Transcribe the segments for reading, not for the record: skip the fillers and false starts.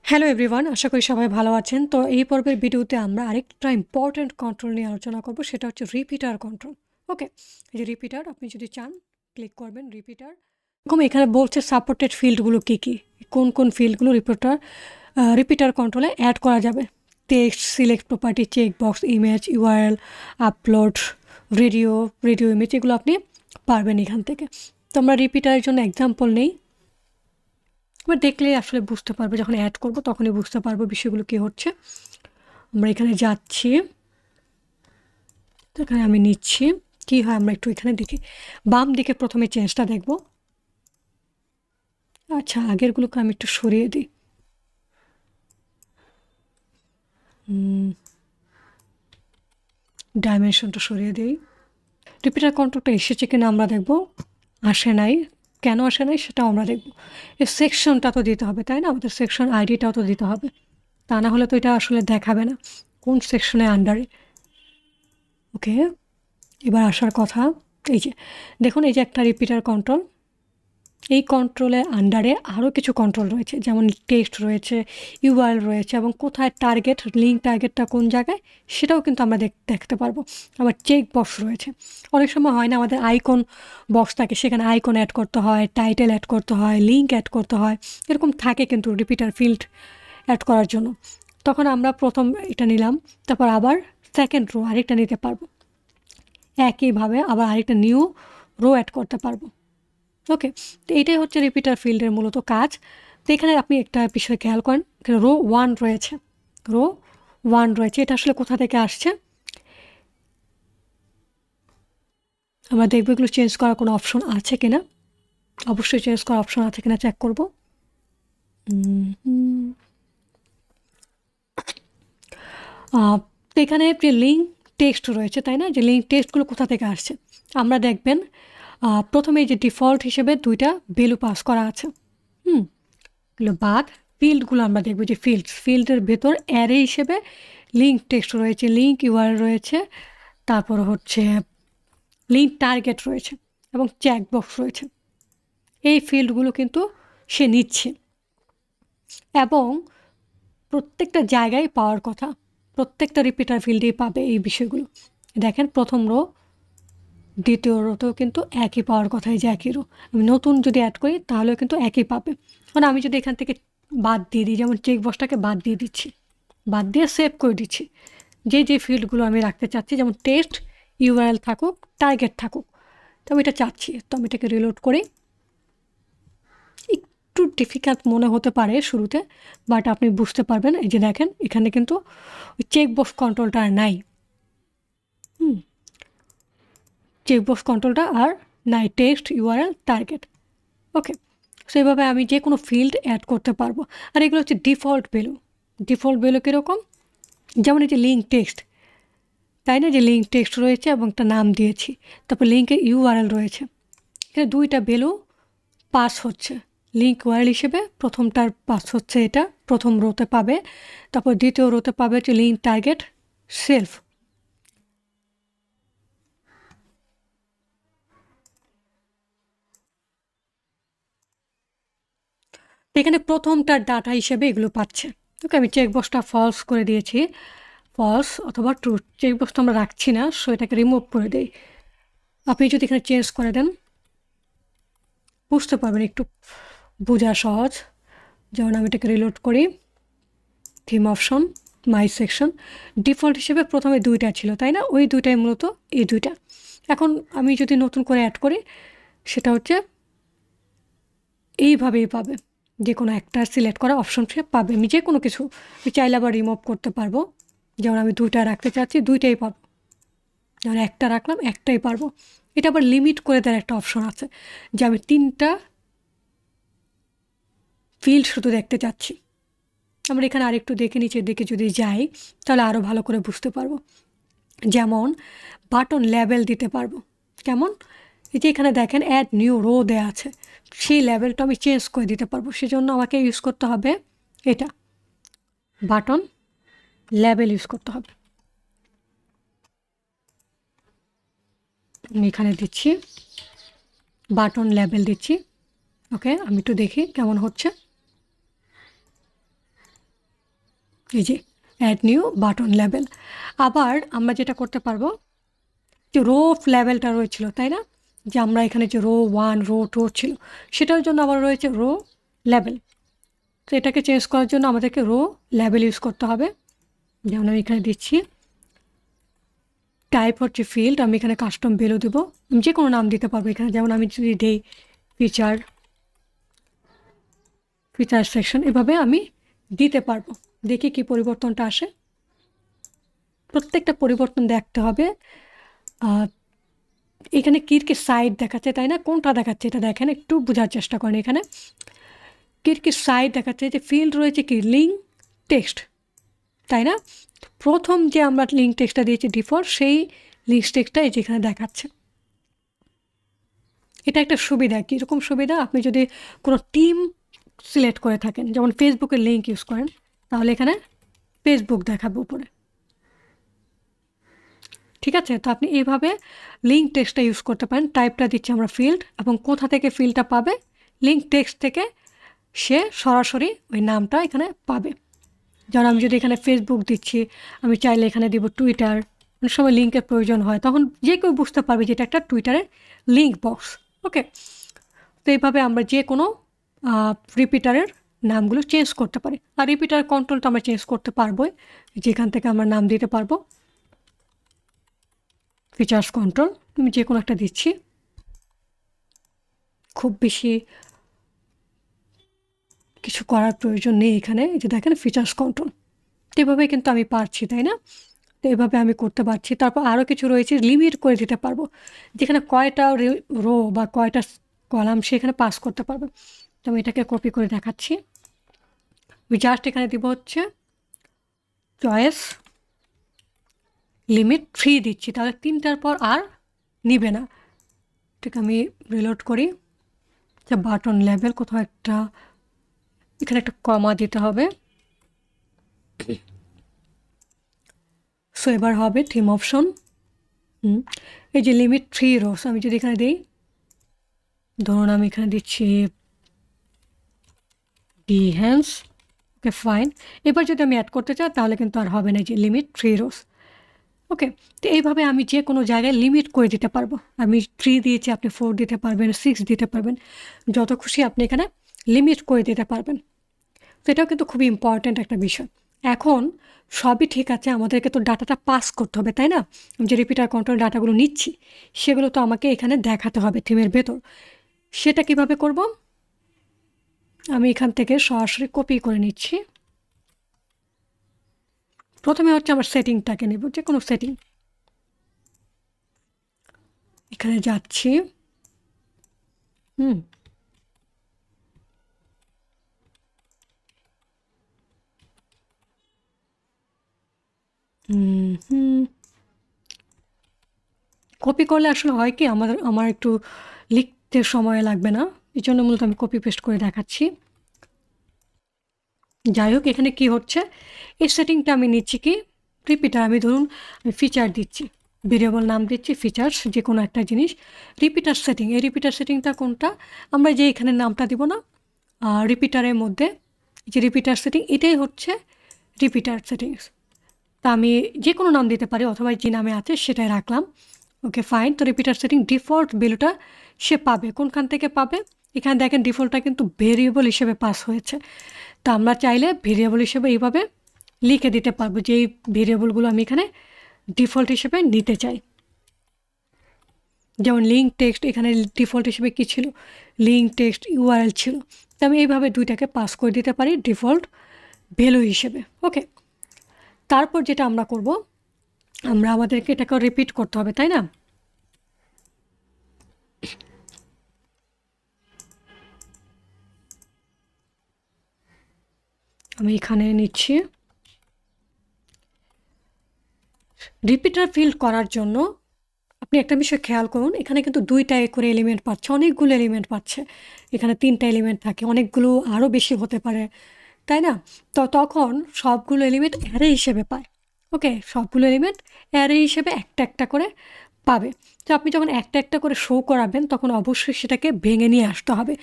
Hello everyone, আশা করি সবাই ভালো আছেন। তো এই পর্বের ভিডিওতে আমরা আরেকটা ইম্পর্ট্যান্ট কন্ট্রোল নিয়ে আলোচনা করব, সেটা হচ্ছে রিপিটার কন্ট্রোল। ওকে, এই যে রিপিটার, আপনি যদি চান ক্লিক করবেন রিপিটার। এরকম এখানে বলছে সাপোর্টেড ফিল্ডগুলো কী কী, কোন কোন ফিল্ডগুলো রিপিটার কন্ট্রোলে অ্যাড করা যাবে। Text, select property, check box, image, URL, upload, radio image, এগুলো আপনি পারবেন এখান থেকে। তো আমরা রিপিটারের জন্য এক্সাম্পল নেই, এবার দেখলে আসলে বুঝতে পারবে, যখন অ্যাড করব তখনই বুঝতে পারবো বিষয়গুলো কী হচ্ছে। আমরা এখানে যাচ্ছি, তো এখানে আমি নিচ্ছি কী হয়, আমরা একটু এখানে দেখি। বাম দিকে প্রথমে চেঞ্জটা দেখব। আচ্ছা, আগেরগুলোকে আমি একটু সরিয়ে দিই। ডাইমেনশনটা সরিয়ে দিই। রিপিটার কন্ট্রোলটা এসেছে কিনা আমরা দেখব। আসে নাই, কেন আসে নাই সেটাও আমরা দেখব। এই সেকশনটা তো দিতে হবে, তাই না? আমাদের সেকশন আইডিটাও তো দিতে হবে, তা না হলে তো এটা আসলে দেখাবে না কোন সেকশনের আন্ডারে। ওকে, এবার আসার কথা, এই যে দেখুন, এই যে একটা রিপিটার কন্ট্রোল, এই কন্ট্রোলের আন্ডারে আরও কিছু কন্ট্রোল রয়েছে, যেমন টেক্সট রয়েছে, ইউআরএল রয়েছে, এবং কোথায় টার্গেট, লিঙ্ক টার্গেটটা কোন জায়গায় সেটাও কিন্তু আমরা দেখতে পারবো। আবার চেক বক্স রয়েছে। অনেক সময় হয় না, আমাদের আইকন বক্স থাকে, সেখানে আইকন অ্যাড করতে হয়, টাইটেল অ্যাড করতে হয়, লিঙ্ক অ্যাড করতে হয়, এরকম থাকে কিন্তু রিপিটার ফিল্ড অ্যাড করার জন্য। তখন আমরা প্রথম এটা নিলাম, তারপর আবার সেকেন্ড রো আরেকটা নিতে পারবো, একইভাবে আবার আরেকটা নিউ রো অ্যাড করতে পারবো। ওকে, তো এইটাই হচ্ছে রিপিটার ফিল্ডের মূলত কাজ। তো এখানে আপনি একটা বিষয় খেয়াল করেন, এখানে রো 1 রয়েছে, রো 1 রয়েছে, এটা আসলে কোথা থেকে আসছে। আমরা দেখব এগুলো চেঞ্জ করার কোনো অপশন আছে কিনা। অবশ্যই চেঞ্জ করার অপশন আছে কিনা চেক করব। তো এখানে যে লিঙ্ক টেক্সট রয়েছে, তাই না, যে লিঙ্ক টেক্সটগুলো কোথা থেকে আসছে আমরা দেখবেন। প্রথমে যে ডিফল্ট হিসেবে দুইটা ভ্যালু পাস করা আছে, এগুলো বাদ ফিল্ডগুলো আমরা দেখব, যে ফিল্ডের ভেতর অ্যারে হিসেবে লিঙ্ক টেক্সট রয়েছে, লিঙ্ক ইউআরএল রয়েছে, তারপর হচ্ছে লিঙ্ক টার্গেট রয়েছে, এবং চেক বক্স রয়েছে। এই ফিল্ডগুলো কিন্তু সে নিচ্ছে, এবং প্রত্যেকটা জায়গায় পাওয়ার কথা, প্রত্যেকটা রিপিটার ফিল্ডেই পাবে এই বিষয়গুলো। দেখেন, প্রথম রো দ্বিতীয় রোতেও কিন্তু একই পাওয়ার কথা, এই যে একই রো। আমি নতুন যদি অ্যাড করি তাহলেও কিন্তু একই পাবে। মানে আমি যদি এখান থেকে বাদ দিয়ে দিই, যেমন চেক বক্সটাকে বাদ দিয়ে দিচ্ছি, বাদ দিয়ে সেভ করে দিচ্ছি, যে ফিল্ডগুলো আমি রাখতে চাচ্ছি, যেমন টেক্সট, ইউআরএল থাকুক, টার্গেট থাকুক, তো আমি এটা চাচ্ছি। তো আমি এটাকে রিলোড করি। একটু ডিফিকাল্ট মনে হতে পারে শুরুতে, বাট আপনি বুঝতে পারবেন। এই যে দেখেন, এখানে কিন্তু ওই চেক বক্স কন্ট্রোলটা আর নাই, চেকবক্স কন্ট্রোলটা আর নাই, টেক্সট, ইউআরএল, টার্গেট। ওকে, সো এইভাবে আমি যে কোনো ফিল্ড অ্যাড করতে পারবো। আর এগুলো হচ্ছে ডিফল্ট ভ্যালু। ডিফল্ট ভ্যালু কীরকম, যেমন এই যে লিঙ্ক টেক্সট, তাই না, যে লিঙ্ক টেক্সট রয়েছে এবং একটা নাম দিয়েছি, তারপর লিঙ্কের ইউআরএল রয়েছে। এখানে দুইটা ভ্যালু পাস হচ্ছে লিঙ্ক ইউআরএল হিসেবে। প্রথমটার পাস হচ্ছে এটা, প্রথম রোতে পাবে, তারপর দ্বিতীয় রোতে পাবে হচ্ছে লিঙ্ক টার্গেট সেলফ। এখানে প্রথমটার ডাটা হিসেবে এগুলো পাচ্ছে। ওকে, আমি চেকবক্সটা ফলস করে দিয়েছি, ফলস অথবা ট্রু। চেকবক্সটা আমরা রাখছি না, সো এটাকে রিমুভ করে দিই। আপনি যদি এখানে চেঞ্জ করে দেন বুঝতে পারবেন, একটু বোঝা সহজ। যেমন আমি এটাকে রিলোড করি, থিম অপশন, মাই সেকশন, ডিফল্ট হিসেবে প্রথমে দুইটা ছিল, তাই না, ওই দুইটাই মূলত এই দুইটা। এখন আমি যদি নতুন করে অ্যাড করি, সেটা হচ্ছে এইভাবেই পাবে, যে কোনো একটা সিলেক্ট করা অপশন সে পাবে। আমি যে কোনো কিছু চাইলে আবার রিমুভ করতে পারবো, যেমন আমি দুইটা রাখতে চাচ্ছি, দুইটাই পাবো। যেমন একটা রাখলাম, একটাই পারবো। এটা আবার লিমিট করে দেওয়ার একটা অপশন আছে, যে আমি 3টা ফিল্ড শুধু দেখতে চাচ্ছি। আমরা এখানে আরেকটু দেখে নিচের দিকে যদি যাই, তাহলে আরও ভালো করে বুঝতে পারবো। যেমন বাটন লেবেল দিতে পারবো। কেমন, এই যে এখানে দেখেন অ্যাড নিউ রো দেওয়া আছে, সেই লেবেলটা আমি চেঞ্জ করে দিতে পারবো। সেজন্য আমাকে ইউজ করতে হবে এটা, বাটন লেবেল ইউজ করতে হবে। আমি এখানে দিচ্ছি বাটন লেবেল দিচ্ছি। ওকে, আমি একটু দেখি কেমন হচ্ছে। এই যে অ্যাড নিউ বাটন লেবেল। আবার আমরা যেটা করতে পারবো, যে রো লেভেলটা রয়েছিল তাই না, যে আমরা এখানে যে রো 1 রো 2 ছিল, সেটার জন্য আবার রয়েছে রো লেভেল। তো এটাকে চেঞ্জ করার জন্য আমাদেরকে রো লেভেল ইউজ করতে হবে। যেমন আমি এখানে দিচ্ছি টাইপ হচ্ছে ফিল্ড, আমি এখানে কাস্টম ভ্যালু দেবো, আমি যে কোনো নাম দিতে পারবো এখানে। যেমন আমি যদি দেই ফিচার সেকশন, এভাবে আমি দিতে পারবো। দেখি কি পরিবর্তনটা আসে। প্রত্যেকটা পরিবর্তন দেখতে হবে। এখানে কিরকি সাইড দেখাচ্ছে তাই না, কোনটা দেখাচ্ছে এটা দেখেন, একটু বোঝার চেষ্টা করেন। এখানে কিরকি সাইড দেখাচ্ছে, যে ফিল্ড রয়েছে কি লিঙ্ক টেক্সট তাই না। প্রথম যে আমরা লিঙ্ক টেক্সটটা দিয়েছি ডিফল্ট, সেই লিঙ্ক টেক্সটটা এই যেখানে দেখাচ্ছে। এটা একটা সুবিধা। কীরকম সুবিধা, আপনি যদি কোনো টিম সিলেক্ট করে থাকেন, যেমন ফেসবুকের লিঙ্ক ইউজ করেন, তাহলে এখানে ফেসবুক দেখাবে উপরে, ঠিক আছে। তো আপনি এইভাবে লিঙ্ক টেক্সটটা ইউজ করতে পারেন। টাইপটা দিচ্ছি আমরা ফিল্ড, এবং কোথা থেকে ফিল্ডটা পাবে, লিঙ্ক টেক্সট থেকে সে সরাসরি ওই নামটা এখানে পাবে। যেমন আমি যদি এখানে ফেসবুক দিচ্ছি, আমি চাইলে এখানে দিব টুইটার, অনেক সময় লিঙ্কের প্রয়োজন হয়, তখন যে কেউ বুঝতে পারবে যে এটা একটা টুইটারের লিঙ্ক বক্স। ওকে, তো এইভাবে আমরা যে কোনো রিপিটারের নামগুলো চেঞ্জ করতে পারি। আর রিপিটার কন্ট্রোলটা আমরা চেঞ্জ করতে পারবোই, যেখান থেকে আমরা নাম দিতে পারবো। ফিচার্স কন্ট্রোল আমি যে কোনো একটা দিচ্ছি, খুব বেশি কিছু করার প্রয়োজন নেই এখানে। এই যে দেখেন ফিচার্স কন্ট্রোল, এভাবে কিন্তু আমি পারছি তাই না। তো এভাবে আমি করতে পারছি। তারপর আরও কিছু রয়েছে, লিমিট করে দিতে পারবো, যেখানে কয়টা রো বা কয়টা কলাম সেখানে পাস করতে পারবে। তো আমি এটাকে কপি করে দেখাচ্ছি। আমি জাস্ট এখানে দিব হচ্ছে চয়েস লিমিট 3 দিচ্ছি, তাহলে 3টার পর আর নিবে না। ঠিক, আমি রিলোড করি। আচ্ছা, বাটন লেভেল কোথাও একটা, এখানে একটা কমা দিতে হবে। সো এবার হবে থিম অপশন। এই যে লিমিট 3 রোস, আমি যদি এখানে দিই, ধরুন আমি এখানে দিচ্ছি ডিহ্যান্স। Okay fine. এবার যদি আমি অ্যাড করতে চাই তাহলে কিন্তু আর হবে না, যে লিমিট 3 রোস। ওকে, তো এইভাবে আমি যে কোনো জায়গায় লিমিট করে দিতে পারবো। আমি 3 দিয়েছি, আপনি 4 দিতে পারবেন, 6 দিতে পারবেন, যত খুশি আপনি এখানে লিমিট করে দিতে পারবেন। তো এটাও কিন্তু খুবই ইম্পর্ট্যান্ট একটা বিষয়। এখন সবই ঠিক আছে, আমাদেরকে তো ডাটাটা পাস করতে হবে তাই না। আমি যে রিপিটার কন্ট্রোল ডাটাগুলো নিচ্ছি, সেগুলো তো আমাকে এখানে দেখাতে হবে থিমের ভেতর। সেটা কিভাবে করব, আমি এখান থেকে সরাসরি কপি করে নিচ্ছি। প্রথমে হচ্ছে আমার সেটিংটাকে নেব, যে কোনো সেটিং, এখানে যাচ্ছি। কপি করলে আসলে হয় কি, আমার একটু লিখতে সময় লাগবে না, এই জন্য মূলত আমি কপি পেস্ট করে দেখাচ্ছি। যাই হোক, এখানে কি হচ্ছে, এই সেটিংটা আমি নিচ্ছি কি রিপিটার। আমি ধরুন আমি ফিচার দিচ্ছি, ভেরিয়েবল নাম দিচ্ছি ফিচার্স, যে কোনো একটা জিনিস। রিপিটার সেটিং, এই রিপিটার সেটিংটা কোনটা, আমরা যে এখানে নামটা দিব না রিপিটারের মধ্যে, যে রিপিটার সেটিং, এটাই হচ্ছে রিপিটার সেটিংস। তা আমি যে কোনো নাম দিতে পারি, অথবা যে নামে আছে সেটাই রাখলাম। Okay fine. তো রিপিটার সেটিং ডিফল্ট ভ্যালুটা সে পাবে, কোনখান থেকে পাবে, এখানে দেখেন ডিফল্টটা কিন্তু ভেরিয়েবল হিসেবে পাস হয়েছে। তো আমরা চাইলে ভেরিয়েবল হিসেবে এইভাবে লিখে দিতে পারবো, যে এই ভেরিয়েবলগুলো আমি এখানে ডিফল্ট হিসেবে নিতে চাই। যেমন লিঙ্ক টেক্সট, এখানে ডিফল্ট হিসেবে কী ছিল, লিঙ্ক টেক্সট ইউআরএল ছিল। তো আমি এইভাবে দুইটাকে পাস করে দিতে পারি ডিফল্ট ভ্যালু হিসেবে। ওকে, তারপর যেটা আমরা করব, আমাদেরকে এটাকে রিপিট করতে হবে তাই না। আমি এখানে নিচ্ছি, রিপিটার ফিল্ড করার জন্য আপনি একটা বিষয় খেয়াল করুন, এখানে কিন্তু 2টা করে এলিমেন্ট পাচ্ছে, অনেকগুলো এলিমেন্ট পাচ্ছে। এখানে 3টা এলিমেন্ট থাকে, অনেকগুলো আরও বেশি হতে পারে তাই না। তো তখন সবগুলো এলিমেন্ট অ্যারে হিসেবে পায়। ওকে, সবগুলো এলিমেন্ট অ্যারে হিসেবে একটা একটা করে পাবে। তো আপনি যখন একটা একটা করে শো করাবেন, তখন অবশ্যই সেটাকে ভেঙে নিয়ে আসতে হবে।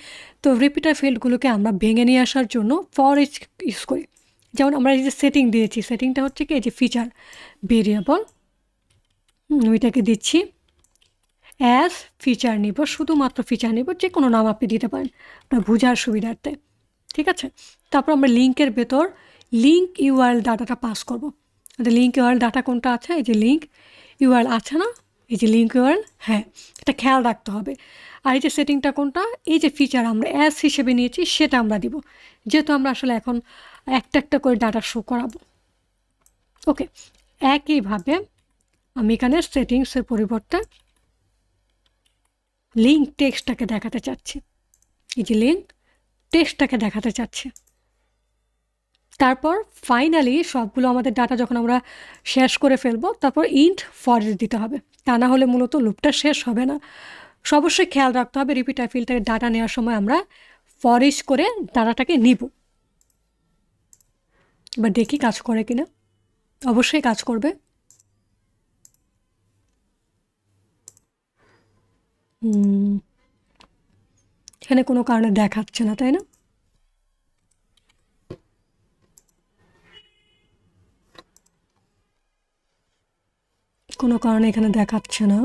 তো রিপিটার ফিল্ডগুলোকে আমরা ভেঙে নিয়ে আসার জন্য ফর ইচ ইউজ করি। যেমন আমরা এই যে সেটিং দিয়েছি, সেটিংটা হচ্ছে কি এই যে ফিচার ভেরিয়েবল, ওইটাকে দিচ্ছি অ্যাজ ফিচার নিব, শুধুমাত্র ফিচার নিব, যে কোনো নাম আপনি দিতে পারেন আপনার বোঝার সুবিধার্থে, ঠিক আছে। তারপর আমরা লিঙ্কের ভেতর লিঙ্ক ইউআরএল ডাটাটা পাস করব। লিঙ্ক ইউআরএল ডাটা কোনটা আছে, এই যে লিঙ্ক ইউআরএল আছে না, এই যে লিঙ্ক ইউআরএল, হ্যাঁ এটা খেয়াল রাখতে হবে। আর এই যে সেটিংটা কোনটা, এই যে ফিচার আমরা অ্যাজ হিসেবে নিয়েছি সেটা আমরা দিব, যেহেতু আমরা আসলে এখন একটা একটা করে ডাটা শো করাবো। ওকে, একইভাবে আমি এখানে সেটিংসের পরিবর্তে লিঙ্ক টেক্সটটাকে দেখাতে চাচ্ছি, এই যে লিঙ্ক টেক্সটটাকে দেখাতে চাচ্ছি। তারপর ফাইনালি সবগুলো আমাদের ডাটা যখন আমরা শেষ করে ফেলবো, তারপর ইন্ট ফরেস্ট দিতে হবে, তা না হলে মূলত লুপটা শেষ হবে না। অবশ্যই খেয়াল রাখতে হবে রিপিটার ফিল্ড থেকে ডাটা নেওয়ার সময় আমরা ফরেস্ট করে ডাটাটাকে নিব। এবার দেখি কাজ করে কিনা, অবশ্যই কাজ করবে। এখানে কোনো কারণে দেখাচ্ছে না, তাই না? কোনো কারণে এখানে দেখাচ্ছে না।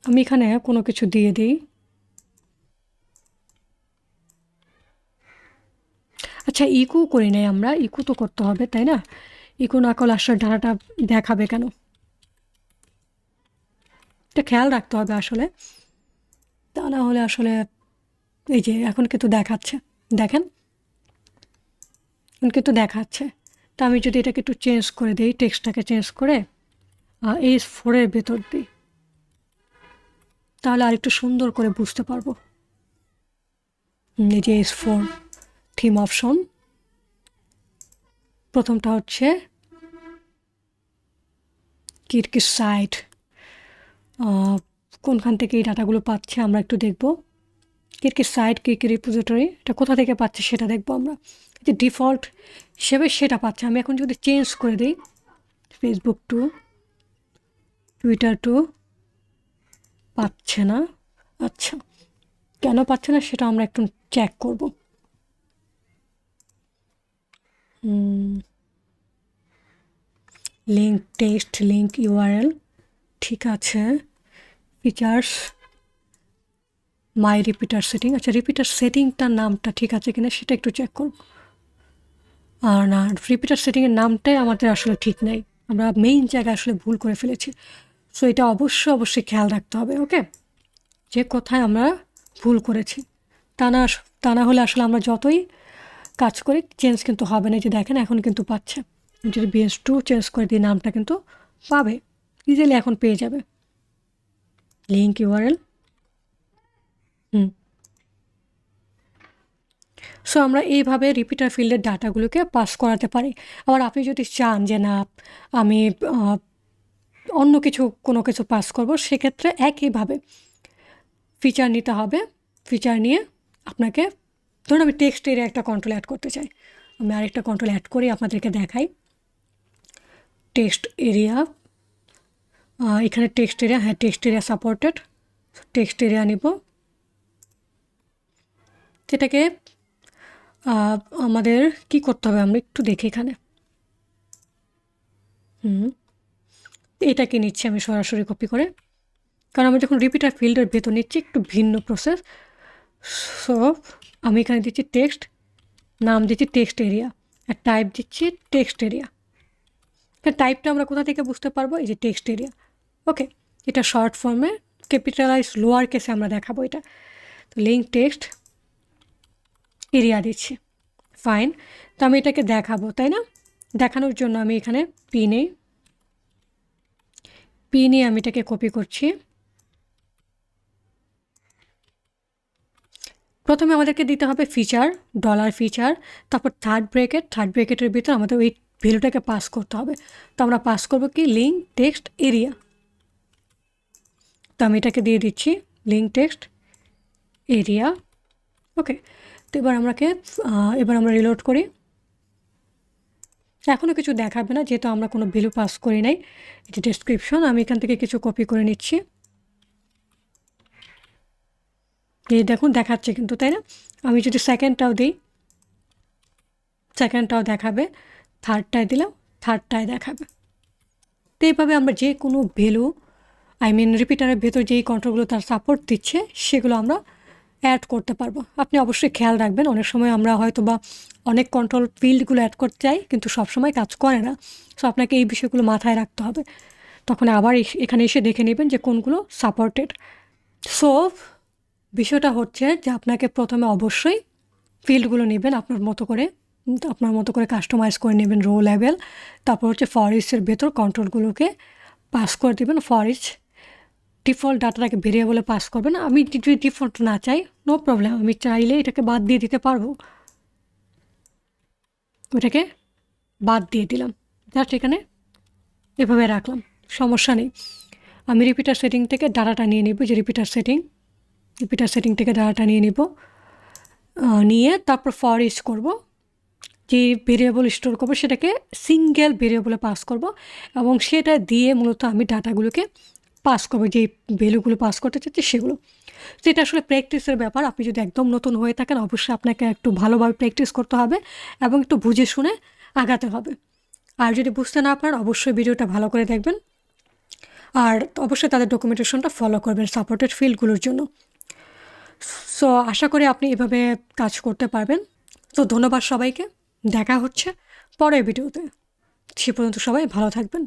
আমি এখানে কোনো কিছু দিয়ে দিই। আচ্ছা, ইকো করি নাই আমরা, ইকো তো করতে হবে তাই না? ইকো না করলে আসলে ডাটাটা দেখাবে কেন, এটা খেয়াল রাখতে হবে আসলে, তা না হলে আসলে এই যে এখন কিন্তু দেখাচ্ছে, দেখেন এখন কিন্তু দেখাচ্ছে। তা আমি যদি এটাকে একটু চেঞ্জ করে দিই, টেক্সটটাকে চেঞ্জ করে S4-এর ভেতর দিই, তাহলে আর একটু সুন্দর করে বুঝতে পারবো। এই যে S4 থিম অপশন, প্রথমটা হচ্ছে কিরকি সাইট, কোনখান থেকে এই ডাটাগুলো পাচ্ছে আমরা একটু দেখব। কিরকি সাইট, কিরকি রিপোজিটরি, এটা কোথা থেকে পাচ্ছে সেটা দেখবো আমরা। যে ডিফল্ট হিসেবে সেটা পাচ্ছে। আমি এখন যদি চেঞ্জ করে দিই ফেসবুক টু টুইটার টু, পাচ্ছে না। আচ্ছা, কেন পাচ্ছে না সেটা আমরা একটু চেক করব। লিঙ্ক টেক্সট, লিঙ্ক ইউআরএল, ঠিক আছে। ফিচার্স, মাই রিপিটার সেটিং, আচ্ছা রিপিটার সেটিংটার নামটা ঠিক আছে কিনা সেটা একটু চেক করব। আর না, রিপিটার সেটিংয়ের নামটাই আমাদের আসলে ঠিক নেই, আমরা মেইন জায়গায় আসলে ভুল করে ফেলেছি। সো এটা অবশ্যই খেয়াল রাখতে হবে, ওকে, যে কোথায় আমরা ভুল করেছি। তা না হলে আসলে আমরা যতই কাজ করি চেঞ্জ কিন্তু হবে না। যে দেখেন এখন কিন্তু পাচ্ছে, যদি BS2 চেঞ্জ করে দিই নামটা কিন্তু পাবে, ইজিলি এখন পেয়ে যাবে লিঙ্ক ইউআরএল। সো আমরা এইভাবে রিপিটার ফিল্ডের ডাটাগুলোকে পাস করাতে পারি। আবার আপনি যদি চান যে না আমি অন্য কোনো কিছু পাস করব, সেক্ষেত্রে একইভাবে ফিচার নিতে হবে। ফিচার নিয়ে আপনাকে, ধরুন আমি টেক্সট এরিয়া একটা কন্ট্রোল অ্যাড করতে চাই, আমি আরেকটা কন্ট্রোল অ্যাড করি আপনাদেরকে দেখাই। টেক্সট এরিয়া, এখানে টেক্সট এরিয়া, হ্যাঁ text area supported, text area নিব, যেটাকে আমাদের কি করতে হবে আমরা একটু দেখি এখানে। এটাকে নিচ্ছি আমি সরাসরি কপি করে, কারণ আমি যখন রিপিটার ফিল্ডের ভেতর নিচ্ছি একটু ভিন্ন প্রসেস। সো আমি এখানে দিচ্ছি টেক্সট, নাম দিচ্ছি টেক্সট এরিয়া, আর টাইপ দিচ্ছি টেক্সট এরিয়া। টাইপটা আমরা কোথা থেকে বুঝতে পারবো, এই যে টেক্সট এরিয়া, ওকে। এটা শর্ট ফর্মে ক্যাপিটালাইজ লোয়ার কেসে আমরা দেখাবো এটা। তো লিঙ্ক টেক্সট এরিয়া দিচ্ছি, ফাইন। তো আমি এটাকে দেখাবো তাই না, দেখানোর জন্য আমি এখানে পি নিয়ে আমি এটাকে কপি করছি। প্রথমে আমাদেরকে দিতে হবে ফিচার, $ফিচার, তারপর থার্ড ব্রেকেটের ভিতর আমাদের ওই ভ্যালুটাকে পাস করতে হবে। তো আমরা পাস করবো কি, লিঙ্ক টেক্সট এরিয়া। তো আমি এটাকে দিয়ে দিচ্ছি লিঙ্ক টেক্সট এরিয়া, ওকে। তো এবার আমরা রিলোড করি, এখনও কিছু দেখাবে না যেহেতু আমরা কোনো ভ্যালু পাস করি নাই। এটি ডেসক্রিপশন, আমি এখান থেকে কিছু কপি করে নিচ্ছি, এই দেখুন দেখাচ্ছে কিন্তু, তাই না? আমি যদি সেকেন্ডটাও দিই, সেকেন্ডটাও দেখাবে, থার্ডটায় দিলাম, থার্ডটায় দেখাবে। তো এইভাবে আমরা যে কোনো ভ্যালু, রিপিটারের ভেতর যেই কন্ট্রোলগুলো তার সাপোর্ট দিচ্ছে সেগুলো আমরা অ্যাড করতে পারবো। আপনি অবশ্যই খেয়াল রাখবেন, অনেক সময় আমরা হয়তো বা অনেক কন্ট্রোল ফিল্ডগুলো অ্যাড করতে চাই কিন্তু সবসময় কাজ করে না। সো আপনাকে এই বিষয়গুলো মাথায় রাখতে হবে। তখন আবার এখানে এসে দেখে নেবেন যে কোনগুলো সাপোর্টেড। সো বিষয়টা হচ্ছে যে আপনাকে প্রথমে অবশ্যই ফিল্ডগুলো নেবেন আপনার মতো করে কাস্টমাইজ করে নেবেন রো লেভেল। তারপর হচ্ছে ফর ইচের ভেতর কন্ট্রোলগুলোকে পাস করে দেবেন। ফর ইচ ডিফল্ট ডাটাটাকে ভেরিয়েবলে পাস করবেন। আমি যদি ডিফল্ট না চাই, নো প্রবলেম, আমি চাইলে এটাকে বাদ দিয়ে দিতে পারবো। ওটাকে বাদ দিয়ে দিলাম, জাস্ট এখানে এভাবে রাখলাম, সমস্যা নেই। আমি রিপিটার সেটিং থেকে ডাটাটা নিয়ে নিব, যে রিপিটার সেটিং থেকে ডাটাটা নিয়ে নিব, নিয়ে তারপর ফর ইচ করব। যে ভেরিয়েবল স্টোর করবো সেটাকে সিঙ্গেল ভেরিয়েবলে পাস করব এবং সেটা দিয়ে মূলত আমি ডাটাগুলোকে পাস করবো, যেই ভ্যালুগুলো পাস করতে চাচ্ছি সেগুলো। তো এটা আসলে প্র্যাকটিসের ব্যাপার। আপনি যদি একদম নতুন হয়ে থাকেন অবশ্যই আপনাকে একটু ভালোভাবে প্র্যাকটিস করতে হবে এবং একটু বুঝে শুনে আগাতে হবে। আর যদি বুঝতে না পারেন অবশ্যই ভিডিওটা ভালো করে দেখবেন আর অবশ্যই তাদের ডকুমেন্টেশনটা ফলো করবেন সাপোর্টেড ফিল্ডগুলোর জন্য। সো আশা করি আপনি এভাবে কাজ করতে পারবেন। তো ধন্যবাদ সবাইকে, দেখা হচ্ছে পরের ভিডিওতে। সে পর্যন্ত সবাই ভালো থাকবেন।